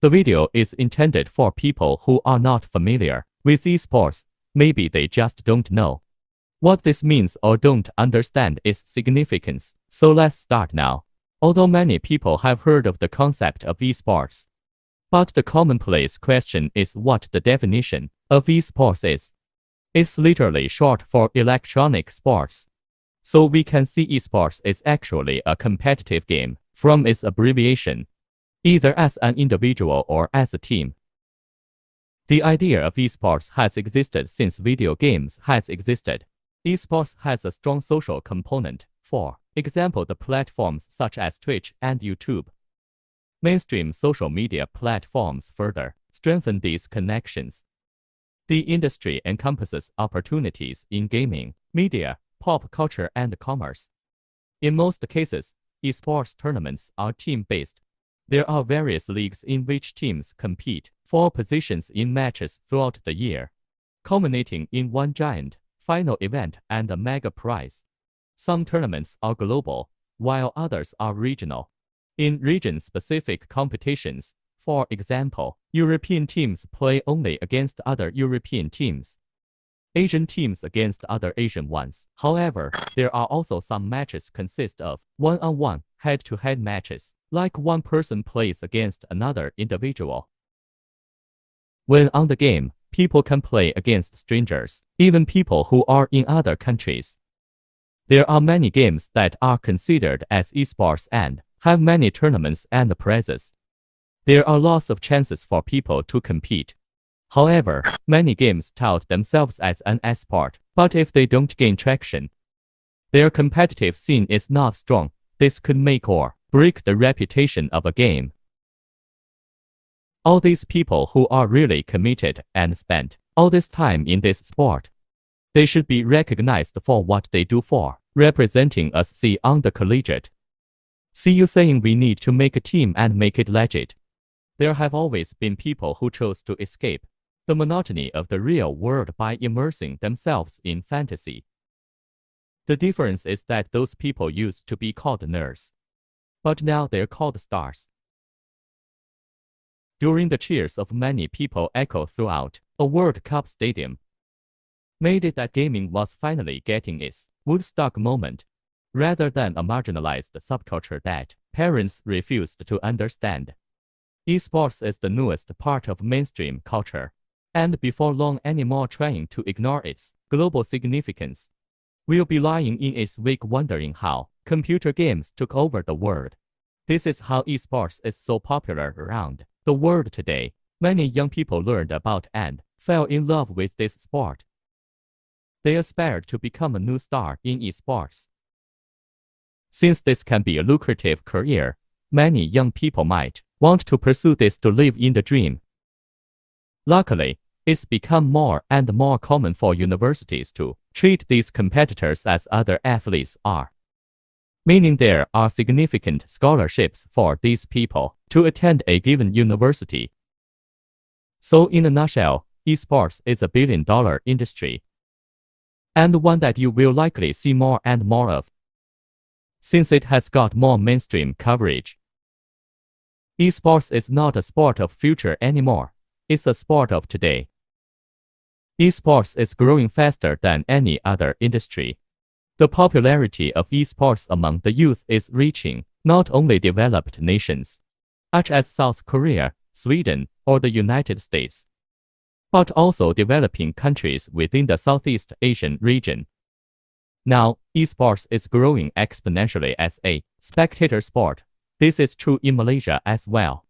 The video is intended for people who are not familiar with esports. Maybe they just don't know what this means or don't understand its significance. So let's start now. Although many people have heard of the concept of esports, but the commonplace question is what the definition of esports is. It's literally short for electronic sports. So we can see esports is actually a competitive game from its abbreviation, either as an individual or as a team. The idea of esports has existed since video games has existed. Esports has a strong social component. For example, the platforms such as Twitch and YouTube. Mainstream social media platforms further strengthen these connections. The industry encompasses opportunities in gaming, media, pop culture, and commerce. In most cases, esports tournaments are team-based. There are various leagues in which teams compete for positions in matches throughout the year, culminating in one giant final event and a mega prize. Some tournaments are global, while others are regional. In region-specific competitions, for example, European teams play only against other European teams, Asian teams against other Asian ones. However, there are also some matches consist of one-on-one, head-to-head matches, like one person plays against another individual. When on the game, people can play against strangers, even people who are in other countries. There are many games that are considered as esports and have many tournaments and prizes. There are lots of chances for people to compete. However, many games tout themselves as an esport, but if they don't gain traction, their competitive scene is not strong. This could make or break the reputation of a game. All these people who are really committed and spent all this time in this sport, they should be recognized for what they do for representing us. See on the collegiate. See you saying we need to make a team and make it legit. There have always been people who chose to escape the monotony of the real world by immersing themselves in fantasy. The difference is that those people used to be called nerds, but now they're called stars. During the cheers of many people echo throughout a World Cup stadium, made it that gaming was finally getting its Woodstock moment, rather than a marginalized subculture that parents refused to understand. Esports is the newest part of mainstream culture, and before long any more trying to ignore its global significance will be lying in its wake wondering how computer games took over the world. This is how esports is so popular around the world today. Many young people learned about and fell in love with this sport. They aspired to become a new star in esports. Since this can be a lucrative career, many young people might want to pursue this to live in the dream. Luckily, it's become more and more common for universities to treat these competitors as other athletes are, meaning there are significant scholarships for these people to attend a given university. So in a nutshell, esports is a billion-dollar industry, and one that you will likely see more and more of, since it has got more mainstream coverage. Esports is not a sport of future anymore, it's a sport of today. Esports is growing faster than any other industry. The popularity of esports among the youth is reaching not only developed nations, such as South Korea, Sweden, or the United States, but also developing countries within the Southeast Asian region. Now, esports is growing exponentially as a spectator sport. This is true in Malaysia as well.